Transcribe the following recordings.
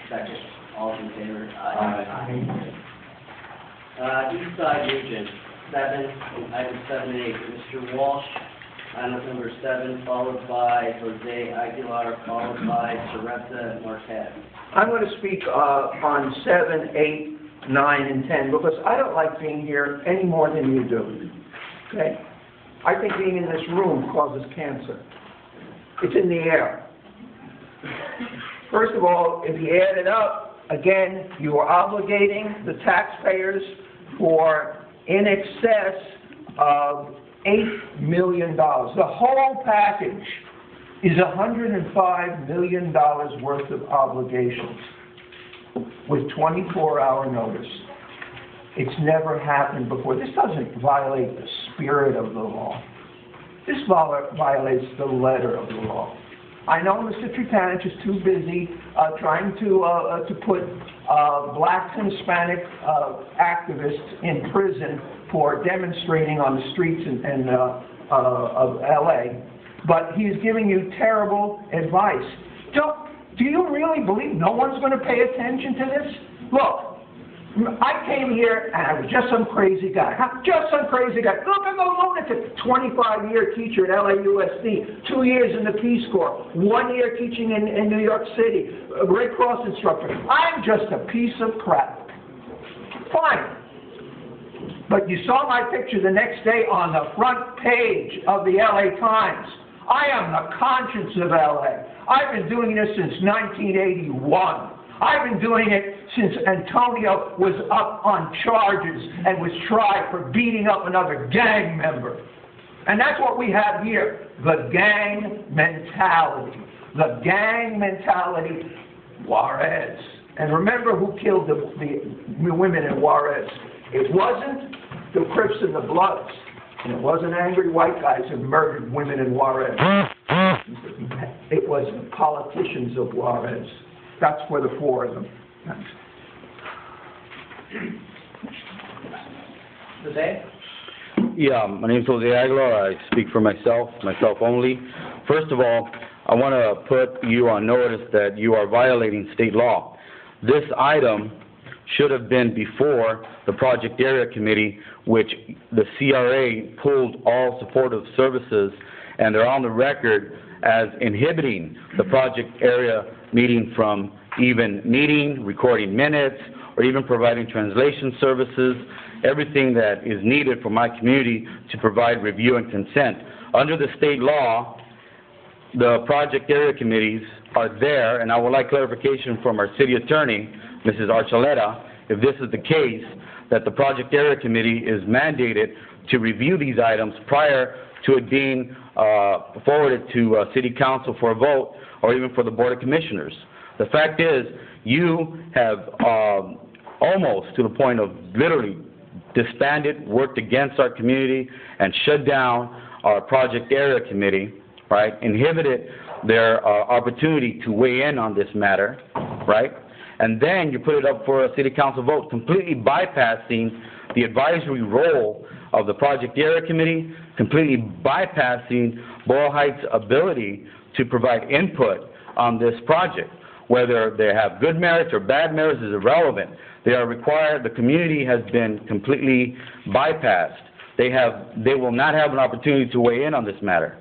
Second. All in favor? East Side Region, item 7A, Mr. Walsh, item number 7, followed by Jose Aguilar, followed by Teresa Marquez. I'm going to speak on 7, 8, 9, and 10 because I don't like being here any more than you do. Okay? I think being in this room causes cancer. It's in the air. First of all, if you add it up, again, you are obligating the taxpayers for in excess of $8 million. The whole package is $105 million worth of obligations with 24-hour notice. It's never happened before. This doesn't violate the spirit of the law. This violates the letter of the law. I know Mr. Tritanich is too busy trying to put black and Hispanic activists in prison for demonstrating on the streets of L.A., but he's giving you terrible advice. Do you really believe no one's going to pay attention to this? Look, I came here and I was just some crazy guy. Just some crazy guy. Look, I'm a lunatic. 25-year teacher at LAUSD, 2 years in the Peace Corps, 1 year teaching in New York City, a Red Cross instructor. I'm just a piece of crap. Fine. But you saw my picture the next day on the front page of the LA Times. I am the conscience of LA. I've been doing this since 1981. I've been doing it since Antonio was up on charges and was tried for beating up another gang member. And that's what we have here, the gang mentality. The gang mentality, Juarez. And remember who killed the women in Juarez. It wasn't the Crips and the Bloods. And it wasn't angry white guys who murdered women in Juarez. It was the politicians of Juarez. That's for the four of them. Jose? Yeah, my name is Jose Aguilar. I speak for myself only. First of all, I want to put you on notice that you are violating state law. This item should have been before the Project Area Committee, which the CRA pulled all supportive services, and they're on the record as inhibiting the Project Area meeting from even meeting, recording minutes, or even providing translation services, everything that is needed for my community to provide review and consent. Under the state law, the Project Area Committees are there, and I would like clarification from our city attorney, Mrs. Archuleta, if this is the case, that the Project Area Committee is mandated to review these items prior to it being forwarded to City Council for a vote, or even for the Board of Commissioners. The fact is, you have almost to the point of literally disbanded, worked against our community, and shut down our Project Area Committee, right? Inhibited their opportunity to weigh in on this matter, right? And then you put it up for a City Council vote, completely bypassing the advisory role of the Project Area Committee, completely bypassing Boyle Heights' ability to provide input on this project. Whether they have good merits or bad merits is irrelevant. They are required, the community has been completely bypassed. They will not have an opportunity to weigh in on this matter.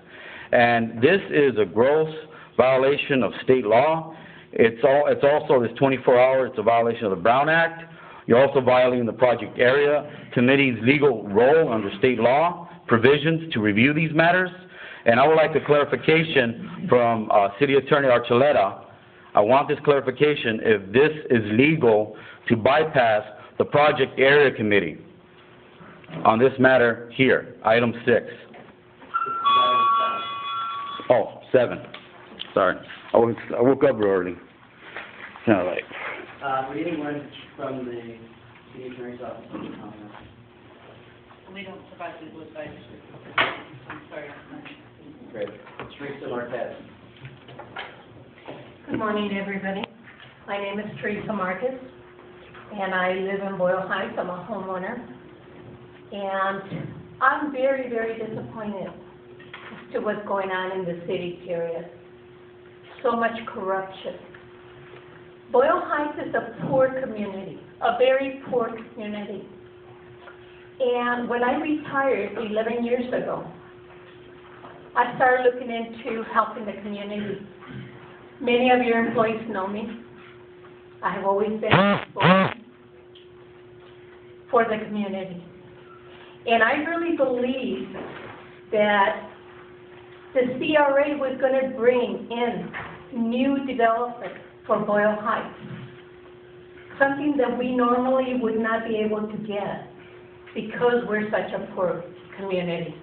And this is a gross violation of state law. It's also this 24-hour, it's a violation of the Brown Act. You're also violating the Project Area Committee's legal role under state law provisions to review these matters. And I would like a clarification from City Attorney Archuleta. I want this clarification if this is legal to bypass the Project Area Committee on this matter here, item 6. Oh, 7. Sorry. I woke up early. Kind of late. Would anyone from the City Attorney's Office have any comments? We don't provide legal advice. I'm sorry. Great. Teresa Marquez. Good morning, everybody. My name is Teresa Marquez, and I live in Boyle Heights. I'm a homeowner. And I'm very, very disappointed as to what's going on in the city, period. so much corruption. Boyle Heights is a poor community, a very poor community. And when I retired 11 years ago, I started looking into helping the community. Many of your employees know me. I have always been for the community. And I really believe that the CRA was going to bring in new development for Boyle Heights, something that we normally would not be able to get because we're such a poor community.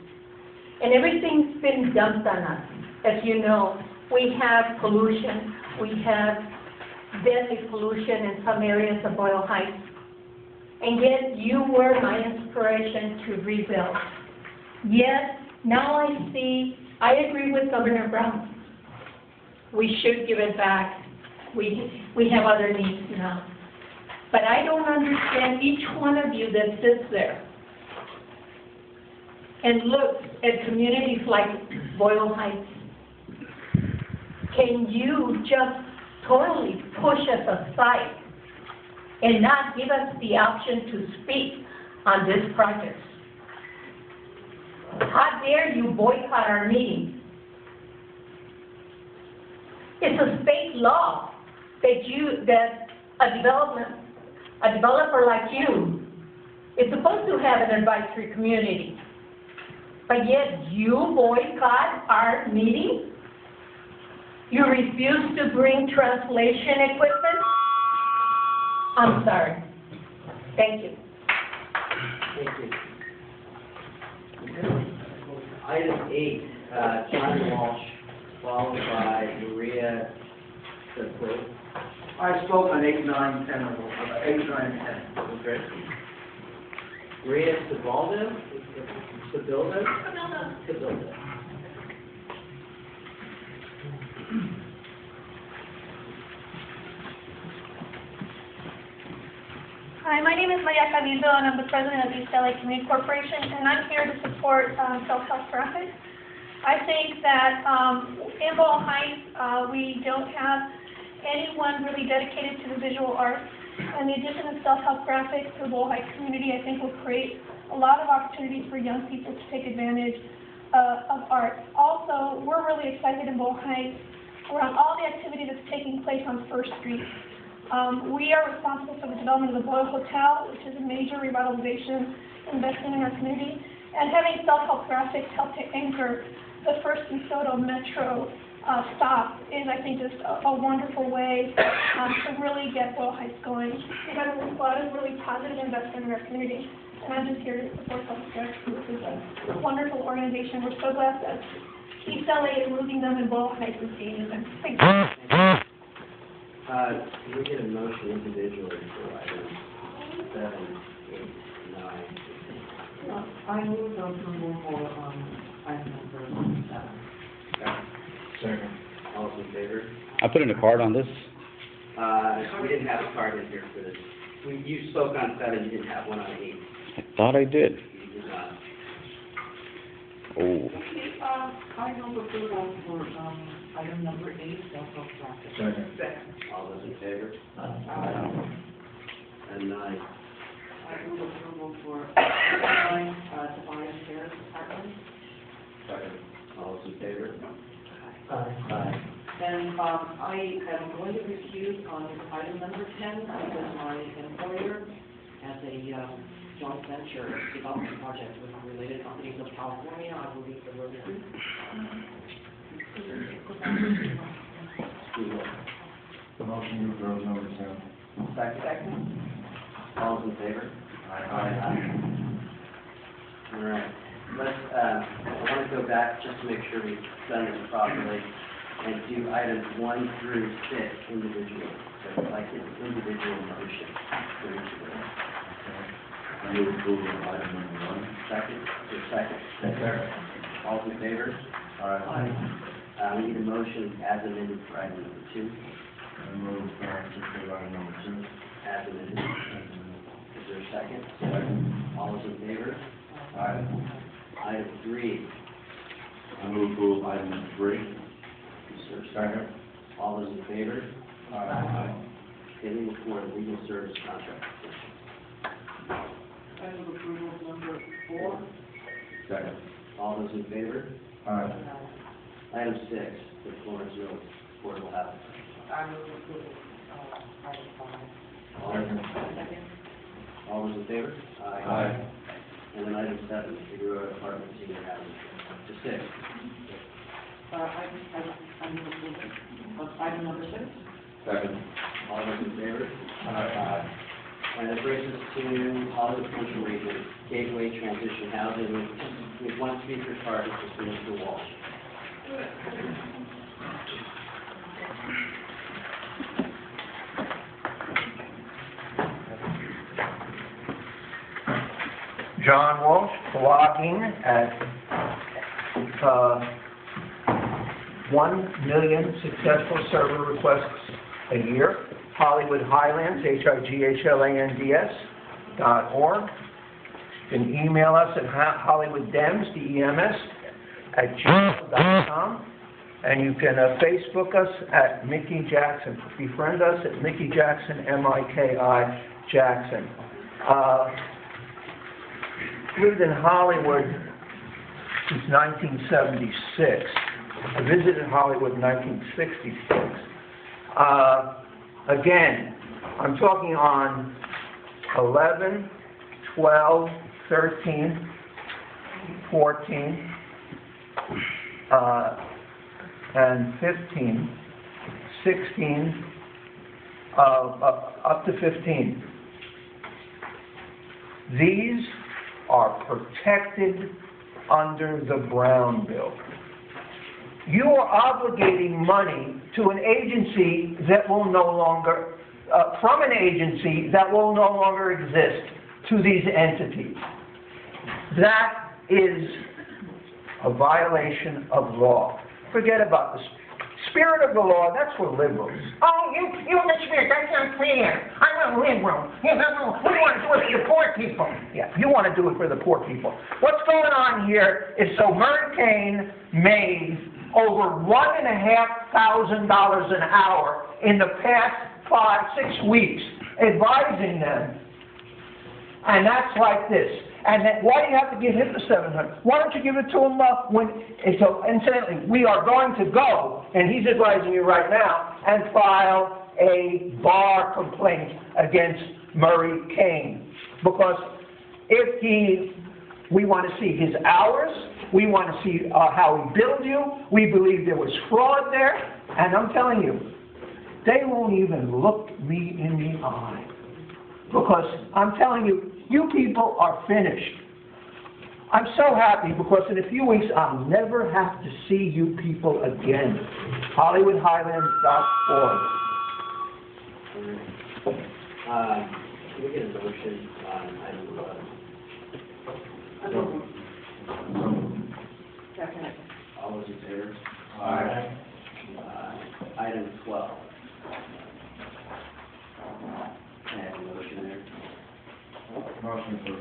And everything's been dumped on us. As you know, we have pollution, we have deadly pollution in some areas of Boyle Heights. And yet you were my inspiration to rebuild. Yet now I see, I agree with Governor Brown. We should give it back. We have other needs now. But I don't understand each one of you that sits there and looks at communities like Boyle Heights. Can you just totally push us aside and not give us the option to speak on this project? How dare you boycott our meetings? It's a state law that a developer like you is supposed to have an advisory community. But yet you boycott our meeting? You refuse to bring translation equipment? I'm sorry. Thank you. Thank you. Item 8, John Walsh, followed by Maria Sequoia. I spoke on 8, 9, 10, 8, 9, 10. Okay. Maria Sabaldo? Sabildo? Sabildo. Hi, my name is Maria Cabildo, and I'm the president of East LA Community Corporation, and I'm here to support self-help graphics. I think that in Boyle Heights, we don't have anyone really dedicated to the visual arts, and the addition of self-help graphics to the Boyle Heights community, I think, will create a lot of opportunities for young people to take advantage of art. Also, we're really excited in Boyle Heights around all the activity that's taking place on First Street. We are responsible for the development of the Boyle Hotel, which is a major revitalization investment in our community, and having self-help graphics help to anchor the First and Soto Metro stop is, I think, just a wonderful way to really get Boyle Heights going. We've had a lot of really positive investment in our community, and I'm just here to support self-help graphics. This is a wonderful organization. We're so glad that East LA is losing them and Boyle Heights is gaining them. Thank you. Can we get a motion individually for items 7, 8, 9? I move approval for item number 7. Okay. Second. All those in favor? I put in a card on this. We didn't have a card in here for this. You spoke on 7, you didn't have one on 8. I thought I did. You did not. Oh. I move approval for item number 8, self-help graphics. Second. All those in favor? And 9. I move approval for 9, Tobias Harris Apartment. Second. All those in favor? Aye. And I am going to recuse on item number 10 because my employer has a joint venture development project with related companies of California. I believe the road is. The motion to approve number 10. Second. All those in favor? Aye. All right. I want to go back just to make sure we've done this properly and do items 1 through 6 individually. So like an individual motion for each of them. I move approval of item number 1. Second? Second. All in favor? Aye. We need a motion as amended for item number 2. I move to approve item number 2. As amended. Is there a second? Second. All those in favor? Aye. Item 3. I move approval of item number 3. Is there a Second. All those in favor? Aye. Okay, legal for the legal service contract. I move approval of number 4. Second. All those in favor? Aye. Item 6, the Florence Road Affordable Housing. I move approval item 5. Second. All those in favor? Aye. And then item 7, the Road Apartment Senior Housing. To 6. I move approval of item number 6. Second. All those in favor? Aye. And that brings us to Hollywood Central Region, Gateway Transition Housing. We have one speaker card, which is Mr. Walsh. John Walsh, blogging at 1 million successful server requests a year. Hollywood Highlands, HIGHLANDS.org. You can email us at HollywoodDems, DEMS, @gmail.com. And you can Facebook us at Mickey Jackson. Befriend us at Mickey Jackson, M-I-K-I Jackson. Lived in Hollywood since 1976. I visited Hollywood in 1966. Again, I'm talking on 11, 12, 13, 14, and 15, 16, up to 15. These are protected under the Brown Bill. You are obligating money to an agency that will no longer, from an agency that will no longer exist to these entities. That is a violation of law. Forget about the spirit of the law, that's for liberals. Oh, you in the spirit, that's unfair. I'm a liberal. We want to do it for the poor people. Yeah, you want to do it for the poor people. What's going on here is so Murray Kane made over $1,500 an hour in the past 5-6 weeks advising them. And that's like this. And then, why do you have to give him the $700? Why don't you give it to him so incidentally, we are going to go, and he's advising you right now, and file a bar complaint against Murray Kane. Because if we want to see his hours, we want to see how he billed you, we believe there was fraud there, and I'm telling you, they won't even look me in the eye. Because I'm telling you, you people are finished. I'm so happy because in a few weeks I'll never have to see you people again. HollywoodHighlands.org. Can we get a motion on item 11? Second. All those in favor? Aye. Item 12. Can I have a motion there? Motion for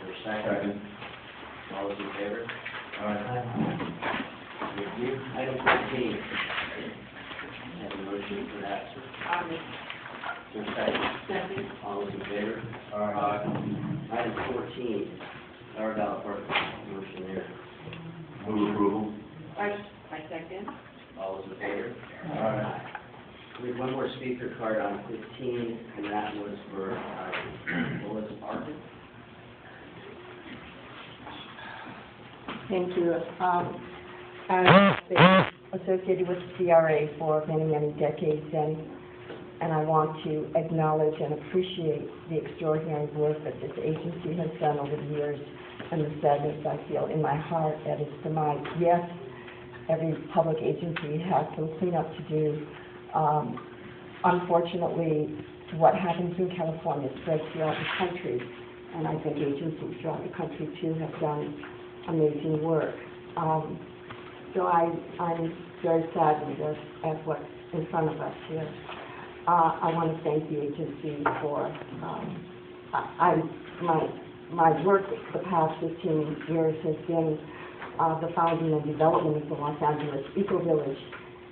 For second? All those in favor? Aye. Thank you. Item 13. Have a motion for that, sir. For second? Second. All those in favor? Aye. Item 14. Our ballot motion there. Move approval. I second. All those in favor? Aye. We have one more speaker card on 15, and that was for Lula Ballton. Thank you. I've been associated with CRA for many, many decades, and I want to acknowledge and appreciate the extraordinary work that this agency has done over the years, and the sadness I feel in my heart at its demise. Yes, every public agency has some cleanup to do. Unfortunately, what happens in California spreads throughout the country, and I think agencies throughout the country too have done amazing work. So I'm very saddened at what's in front of us here. I want to thank the agency for my work the past 15 years has been the founding and development of the Los Angeles Eco Village.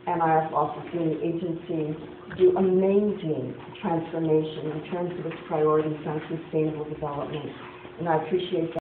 and I have also seen the agency do amazing transformation in terms of its priorities on sustainable development, and I appreciate that.